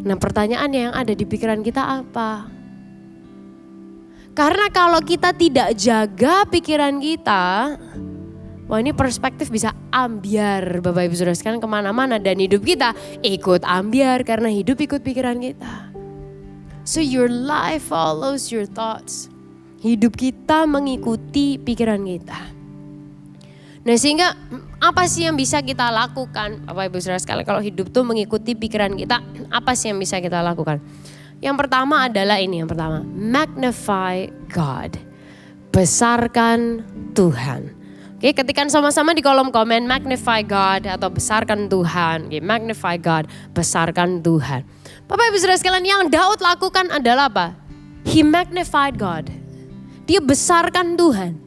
[SPEAKER 3] Nah pertanyaannya yang ada di pikiran kita apa? Karena kalau kita tidak jaga pikiran kita, wah ini perspektif bisa ambiar Bapak Ibu Saudara sekalian kemana-mana. Dan hidup kita ikut ambiar karena hidup ikut pikiran kita. So your life follows your thoughts. Hidup kita mengikuti pikiran kita. Nah sehingga apa sih yang bisa kita lakukan Bapak Ibu Saudara sekalian kalau hidup tuh mengikuti pikiran kita, apa sih yang bisa kita lakukan? Yang pertama adalah ini, yang pertama, magnify God. Besarkan Tuhan. Oke, ketikkan sama-sama di kolom komen magnify God atau besarkan Tuhan. Oke, magnify God, besarkan Tuhan. Bapak Ibu Saudara sekalian, yang Daud lakukan adalah apa? He magnified God. Dia besarkan Tuhan.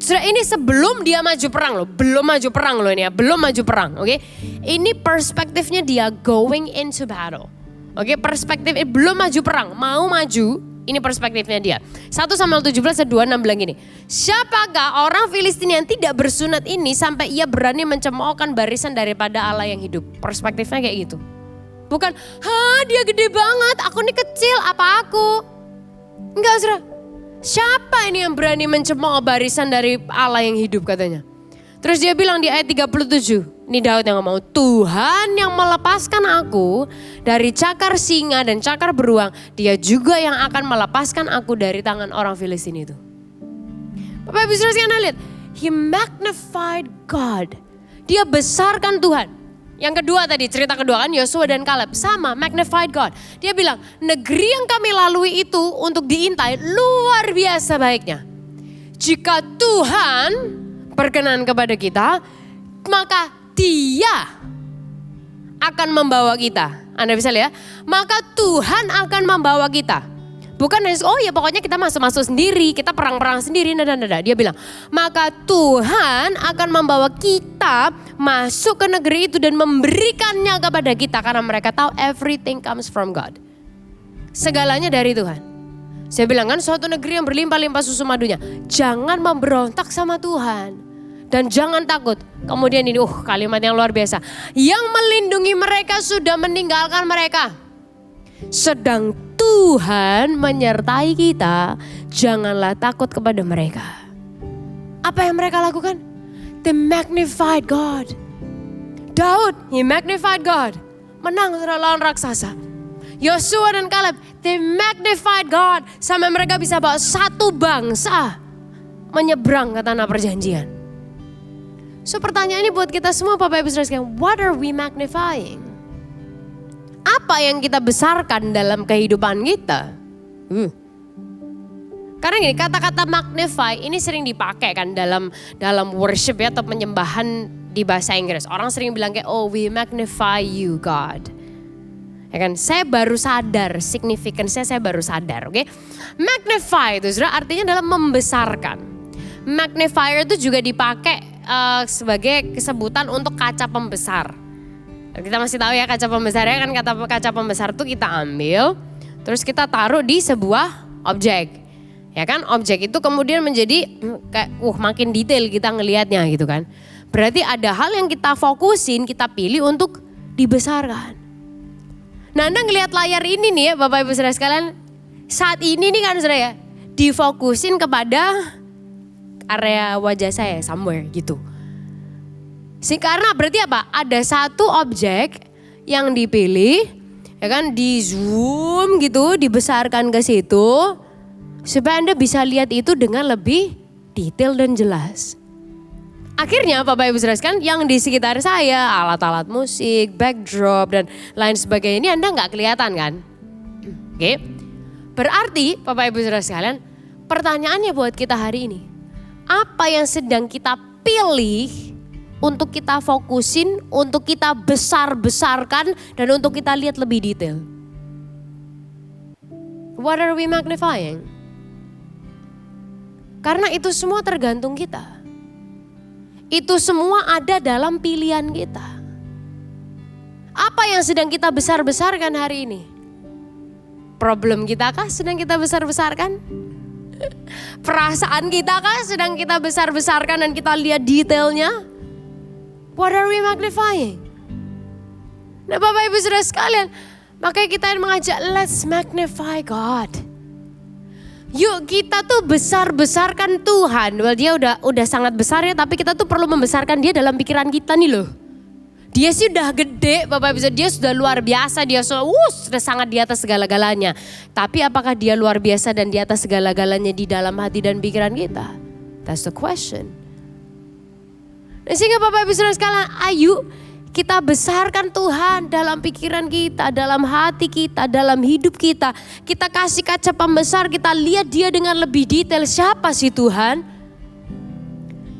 [SPEAKER 3] Saudara, ini sebelum dia maju perang loh, belum maju perang loh ini ya, belum maju perang, oke? Ini perspektifnya dia going into battle. Oke, perspektif belum maju perang, mau maju, ini perspektifnya dia. 1 Samuel 17:26 bilang gini, siapakah orang Filistin yang tidak bersunat ini sampai ia berani mencemoohkan barisan daripada Allah yang hidup? Perspektifnya kayak gitu. Bukan, dia gede banget, aku nih kecil, apa aku? Enggak saudara, siapa ini yang berani mencemooh barisan dari Allah yang hidup katanya. Terus dia bilang di ayat 37, ini Daud yang ngomong, Tuhan yang melepaskan aku dari cakar singa dan cakar beruang, dia juga yang akan melepaskan aku dari tangan orang Filistin itu. Bapak Ibu Saudara sekalian lihat, he magnified God. Dia besarkan Tuhan. Yang kedua tadi, cerita kedua kan Yosua dan Kaleb, sama magnified God. Dia bilang, negeri yang kami lalui itu untuk diintai luar biasa baiknya. Jika Tuhan berkenan kepada kita, maka Dia akan membawa kita. Anda bisa lihat, maka Tuhan akan membawa kita. Bukan oh ya pokoknya kita masuk-masuk sendiri, kita perang-perang sendiri. Nada. Dia bilang, maka Tuhan akan membawa kita masuk ke negeri itu dan memberikannya kepada kita. Karena mereka tahu everything comes from God. Segalanya dari Tuhan. Saya bilang kan suatu negeri yang berlimpah-limpah susu madunya. Jangan memberontak sama Tuhan. Dan jangan takut. Kemudian ini kalimat yang luar biasa. Yang melindungi mereka sudah meninggalkan mereka. Sedang Tuhan menyertai kita, janganlah takut kepada mereka. Apa yang mereka lakukan? They magnified God. Daud, he magnified God. Menang lawan raksasa. Yosua dan Kaleb, they magnified God. Sampai mereka bisa bawa satu bangsa menyeberang ke tanah perjanjian. So pertanyaannya buat kita semua Bapak Ibu Saudara sekalian, what are we magnifying? Apa yang kita besarkan dalam kehidupan kita? Karena gini, kata-kata magnify ini sering dipakai kan dalam worship ya atau penyembahan di bahasa Inggris. Orang sering bilang kayak, oh we magnify you God. Ya kan, saya baru sadar, significance-nya saya baru sadar, oke? Magnify itu saudara artinya adalah membesarkan. Magnifier itu juga dipakai sebagai kesebutan untuk kaca pembesar. Kita masih tahu ya kaca pembesar ya kan, kaca pembesar itu kita ambil, terus kita taruh di sebuah objek. Ya kan, objek itu kemudian menjadi kayak makin detail kita ngelihatnya gitu kan. Berarti ada hal yang kita fokusin, kita pilih untuk dibesarkan. Nah, Anda ngelihat layar ini nih ya Bapak Ibu Saudara sekalian, saat ini nih kan saudara ya, difokusin kepada area wajah saya somewhere gitu. Karena berarti apa? Ada satu objek yang dipilih, ya kan, di zoom gitu, dibesarkan ke situ, supaya Anda bisa lihat itu dengan lebih detail dan jelas. Akhirnya Bapak Ibu Saudara sekalian, yang di sekitar saya, alat-alat musik, backdrop dan lain sebagainya ini Anda nggak kelihatan kan? Oke. Berarti Bapak Ibu Saudara sekalian, pertanyaannya buat kita hari ini, apa yang sedang kita pilih untuk kita fokusin, untuk kita besar-besarkan dan untuk kita lihat lebih detail? What are we magnifying? Karena itu semua tergantung kita. Itu semua ada dalam pilihan kita. Apa yang sedang kita besar-besarkan hari ini? Problem kita kah sedang kita besar-besarkan? Perasaan kita kah sedang kita besar-besarkan dan kita lihat detailnya? What are we magnifying? Nah Bapak Ibu Saudara sekalian, makanya kita mengajak let's magnify God. Yuk kita tuh besar-besarkan Tuhan. Well, dia udah sangat besar ya, tapi kita tuh perlu membesarkan dia dalam pikiran kita nih loh. Dia sih udah gede Bapak Ibu, dia sudah luar biasa, dia sudah sangat di atas segala-galanya. Tapi apakah dia luar biasa dan di atas segala-galanya di dalam hati dan pikiran kita? That's the question. Nah, sehingga Bapak Ibu Saudara sekalian, ayo kita besarkan Tuhan dalam pikiran kita, dalam hati kita, dalam hidup kita. Kita kasih kaca pembesar, kita lihat dia dengan lebih detail. Siapa sih Tuhan?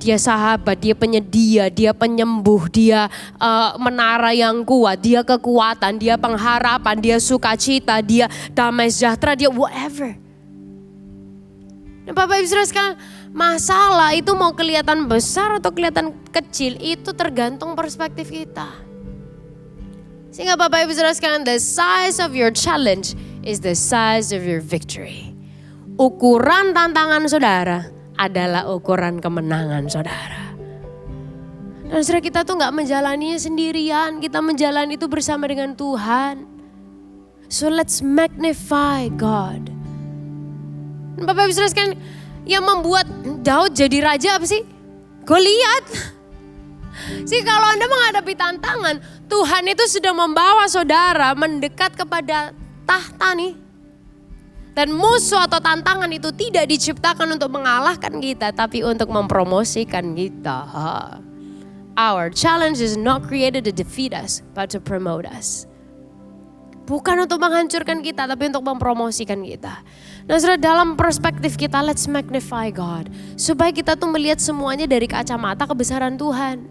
[SPEAKER 3] Dia sahabat, dia penyedia, dia penyembuh, dia menara yang kuat, dia kekuatan, dia pengharapan, dia sukacita, dia damai sejahtera, dia whatever. Nah, Bapak Ibu Saudara sekalian, masalah itu mau kelihatan besar atau kelihatan kecil itu tergantung perspektif kita. Sehingga Bapak Ibu Saudara sekalian, the size of your challenge is the size of your victory. Ukuran tantangan saudara adalah ukuran kemenangan saudara. Dan saudara, kita tuh gak menjalaninya sendirian, kita menjalani itu bersama dengan Tuhan. So let's magnify God. Bapak Ibu Saudara sekalian, yang membuat Daud jadi raja apa sih? Goliat. Sih kalau Anda menghadapi tantangan, Tuhan itu sudah membawa saudara mendekat kepada tahta nih. Dan musuh atau tantangan itu tidak diciptakan untuk mengalahkan kita, tapi untuk mempromosikan kita. Our challenge is not created to defeat us, but to promote us. Bukan untuk menghancurkan kita, tapi untuk mempromosikan kita. Nah saudara, dalam perspektif kita, let's magnify God. Supaya kita tuh melihat semuanya dari kacamata kebesaran Tuhan.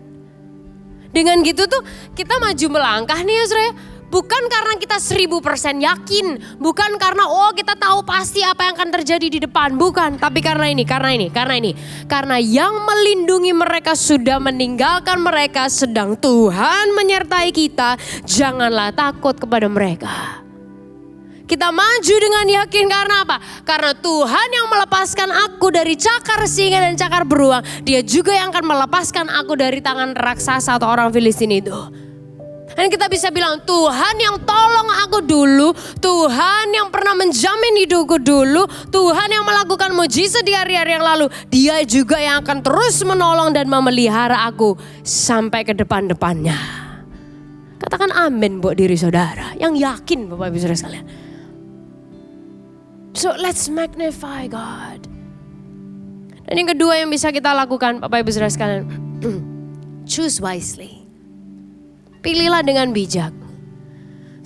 [SPEAKER 3] Dengan gitu tuh kita maju melangkah nih ya saudara. Bukan karena kita 1000% yakin. Bukan karena kita tahu pasti apa yang akan terjadi di depan. Bukan, tapi karena ini. Karena yang melindungi mereka sudah meninggalkan mereka, sedang Tuhan menyertai kita. Janganlah takut kepada mereka. Kita maju dengan yakin karena apa? Karena Tuhan yang melepaskan aku dari cakar singa dan cakar beruang. Dia juga yang akan melepaskan aku dari tangan raksasa atau orang Filistin itu. Dan kita bisa bilang Tuhan yang tolong aku dulu, Tuhan yang pernah menjamin hidupku dulu, Tuhan yang melakukan mujizat di hari-hari yang lalu, Dia juga yang akan terus menolong dan memelihara aku sampai ke depan-depannya. Katakan amin buat diri saudara yang yakin Bapak Ibu Saudara sekalian. So let's magnify God. Dan yang kedua yang bisa kita lakukan Bapak Ibu Saudara sekalian, choose wisely. Pilihlah dengan bijak.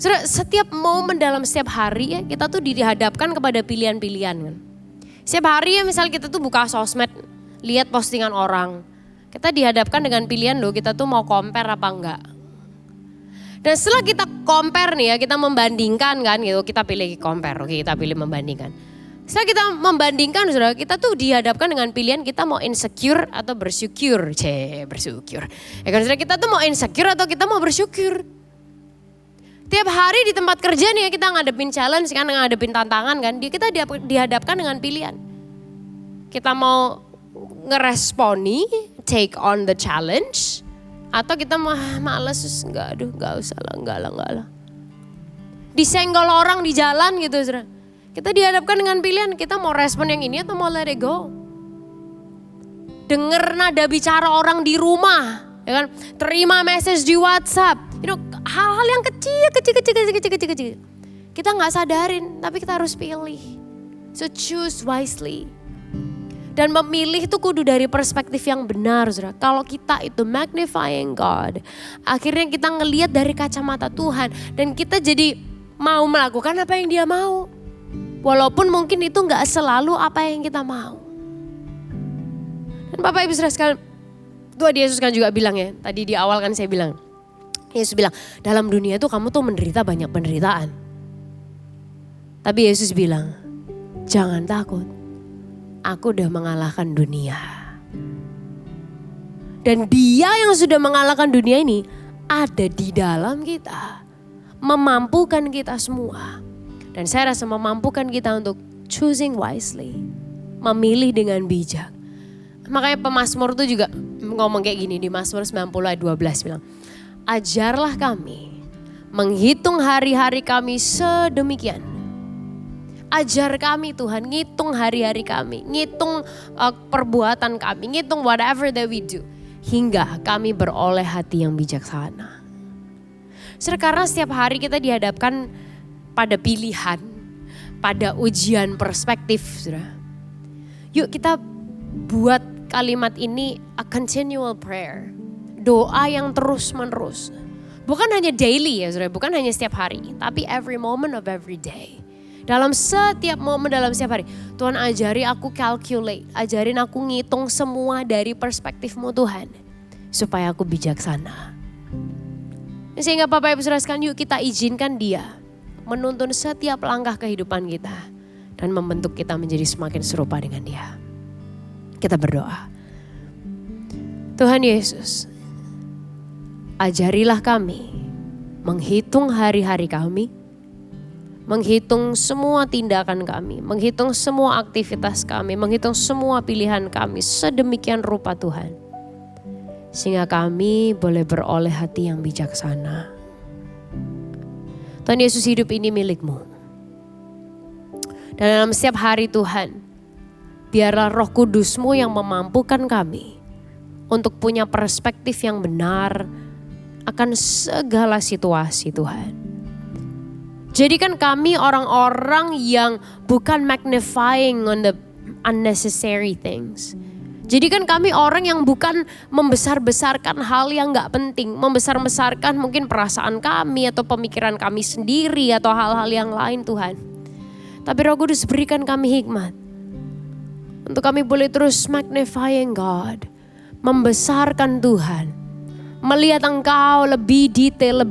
[SPEAKER 3] Saudara, setiap momen dalam setiap hari ya, kita tuh dihadapkan kepada pilihan-pilihan kan. Setiap hari ya misal kita tuh buka sosmed, lihat postingan orang. Kita dihadapkan dengan pilihan loh, kita tuh mau compare apa enggak. Dan setelah kita compare nih ya, kita membandingkan kan gitu, kita pilih compare, oke kita pilih membandingkan. Setelah kita membandingkan saudara, kita tuh dihadapkan dengan pilihan kita mau insecure atau bersyukur. Bersyukur. Ya kan saudara, kita tuh mau insecure atau kita mau bersyukur. Tiap hari di tempat kerja nih ya, kita ngadepin challenge kan, ngadepin tantangan kan, kita dihadapkan dengan pilihan. Kita mau ngeresponi, take on the challenge, atau kita males, enggak usah lah, enggak lah. Disenggol orang di jalan gitu saudara. Kita dihadapkan dengan pilihan, kita mau respon yang ini atau mau let it go. Dengar nada bicara orang di rumah, ya kan? Terima message di WhatsApp. Hal-hal yang kecil. Kita nggak sadarin, tapi kita harus pilih. So choose wisely. Dan memilih itu kudu dari perspektif yang benar, saudara. Kalau kita itu magnifying God, akhirnya kita ngelihat dari kacamata Tuhan. Dan kita jadi mau melakukan apa yang dia mau. Walaupun mungkin itu gak selalu apa yang kita mau. Dan Bapak Ibu saudara sekalian, Tuhan Yesus kan juga bilang ya, tadi di awal kan saya bilang, Yesus bilang, dalam dunia itu kamu tuh menderita banyak penderitaan. Tapi Yesus bilang, jangan takut, aku udah mengalahkan dunia. Dan dia yang sudah mengalahkan dunia ini ada di dalam kita. Memampukan kita semua. Dan saya rasa memampukan kita untuk choosing wisely. Memilih dengan bijak. Makanya pemazmur itu juga ngomong kayak gini di Mazmur 90 ayat 12 bilang. Ajarlah kami menghitung hari-hari kami sedemikian. Ajar kami Tuhan, ngitung hari-hari kami, ngitung perbuatan kami, ngitung whatever that we do. Hingga kami beroleh hati yang bijaksana. Karena setiap hari kita dihadapkan pada pilihan, pada ujian perspektif. Saudara. Yuk kita buat kalimat ini a continual prayer. Doa yang terus menerus. Bukan hanya daily ya saudara, bukan hanya setiap hari. Tapi every moment of every day. Dalam setiap momen dalam setiap hari. Tuhan ajari aku calculate. Ajarin aku ngitung semua dari perspektifmu Tuhan. Supaya aku bijaksana. Sehingga Bapak Ibu saudara sekalian yuk kita izinkan dia. Menuntun setiap langkah kehidupan kita. Dan membentuk kita menjadi semakin serupa dengan dia. Kita berdoa. Tuhan Yesus. Ajarilah kami. Menghitung hari-hari kami. Menghitung semua tindakan kami. Menghitung semua aktivitas kami. Menghitung semua pilihan kami. Sedemikian rupa Tuhan. Sehingga kami boleh beroleh hati yang bijaksana. Tuhan Yesus hidup ini milik-Mu. Dan dalam setiap hari Tuhan, biarlah Roh Kudus-Mu yang memampukan kami untuk punya perspektif yang benar akan segala situasi Tuhan. Jadikan kami orang-orang yang bukan magnifying on the unnecessary things. Jadikan kami orang yang bukan membesar-besarkan hal yang gak penting. Membesar-besarkan mungkin perasaan kami atau pemikiran kami sendiri atau hal-hal yang lain Tuhan. Tapi Roh Kudus berikan kami hikmat. Untuk kami boleh terus magnifying God. Membesarkan Tuhan. Melihat Engkau lebih detail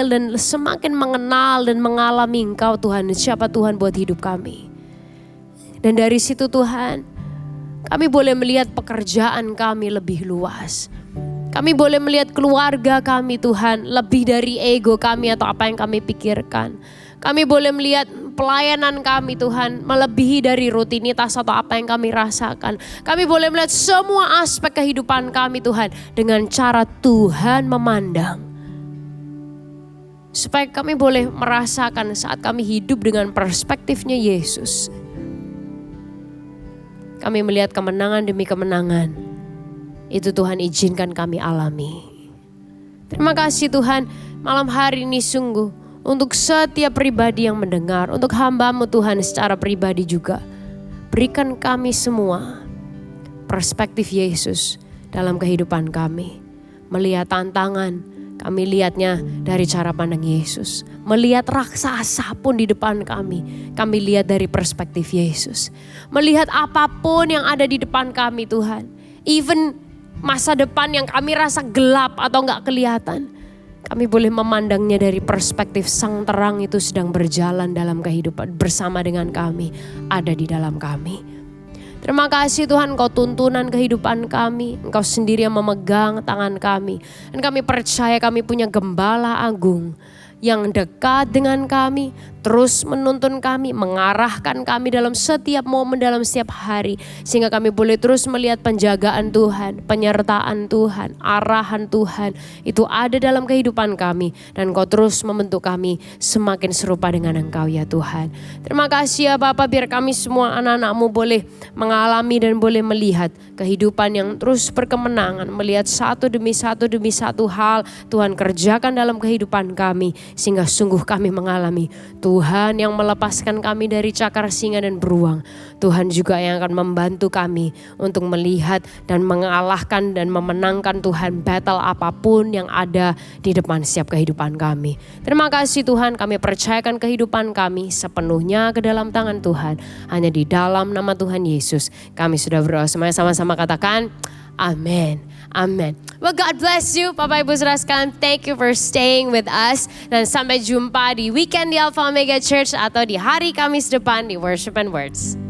[SPEAKER 3] dan semakin mengenal dan mengalami Engkau Tuhan. Siapa Tuhan buat hidup kami. Dan dari situ Tuhan, kami boleh melihat pekerjaan kami lebih luas. Kami boleh melihat keluarga kami Tuhan lebih dari ego kami atau apa yang kami pikirkan. Kami boleh melihat pelayanan kami Tuhan melebihi dari rutinitas atau apa yang kami rasakan. Kami boleh melihat semua aspek kehidupan kami Tuhan dengan cara Tuhan memandang. Supaya kami boleh merasakan saat kami hidup dengan perspektifnya Yesus. Kami melihat kemenangan demi kemenangan. Itu Tuhan izinkan kami alami. Terima kasih Tuhan malam hari ini sungguh. Untuk setiap pribadi yang mendengar. Untuk hamba-Mu Tuhan secara pribadi juga. Berikan kami semua perspektif Yesus dalam kehidupan kami. Melihat tantangan. Kami lihatnya dari cara pandang Yesus. Melihat raksasa pun di depan kami. Kami lihat dari perspektif Yesus. Melihat apapun yang ada di depan kami Tuhan. Even masa depan yang kami rasa gelap atau gak kelihatan. Kami boleh memandangnya dari perspektif sang terang itu sedang berjalan dalam kehidupan bersama dengan kami, ada di dalam kami. Terima kasih Tuhan, Engkau tuntunan kehidupan kami, Engkau sendiri yang memegang tangan kami. Dan kami percaya kami punya gembala agung yang dekat dengan kami, terus menuntun kami, mengarahkan kami dalam setiap momen, dalam setiap hari. Sehingga kami boleh terus melihat penjagaan Tuhan, penyertaan Tuhan, arahan Tuhan. Itu ada dalam kehidupan kami. Dan Engkau terus membentuk kami semakin serupa dengan Engkau ya Tuhan. Terima kasih ya Bapa, biar kami semua anak-anak-Mu boleh mengalami dan boleh melihat kehidupan yang terus berkemenangan. Melihat satu demi satu hal Tuhan kerjakan dalam kehidupan kami. Sehingga sungguh kami mengalami Tuhan yang melepaskan kami dari cakar singa dan beruang. Tuhan juga yang akan membantu kami untuk melihat dan mengalahkan dan memenangkan Tuhan battle apapun yang ada di depan setiap kehidupan kami. Terima kasih Tuhan, kami percayakan kehidupan kami sepenuhnya ke dalam tangan Tuhan. Hanya di dalam nama Tuhan Yesus kami sudah berdoa. Semuanya sama-sama katakan amin. Amin. Well, God bless you, Bapak Ibu Saudara sekalian. Thank you for staying with us. Dan sampai jumpa di weekend di Alpha Omega Church atau di hari Kamis depan di Worship and Words.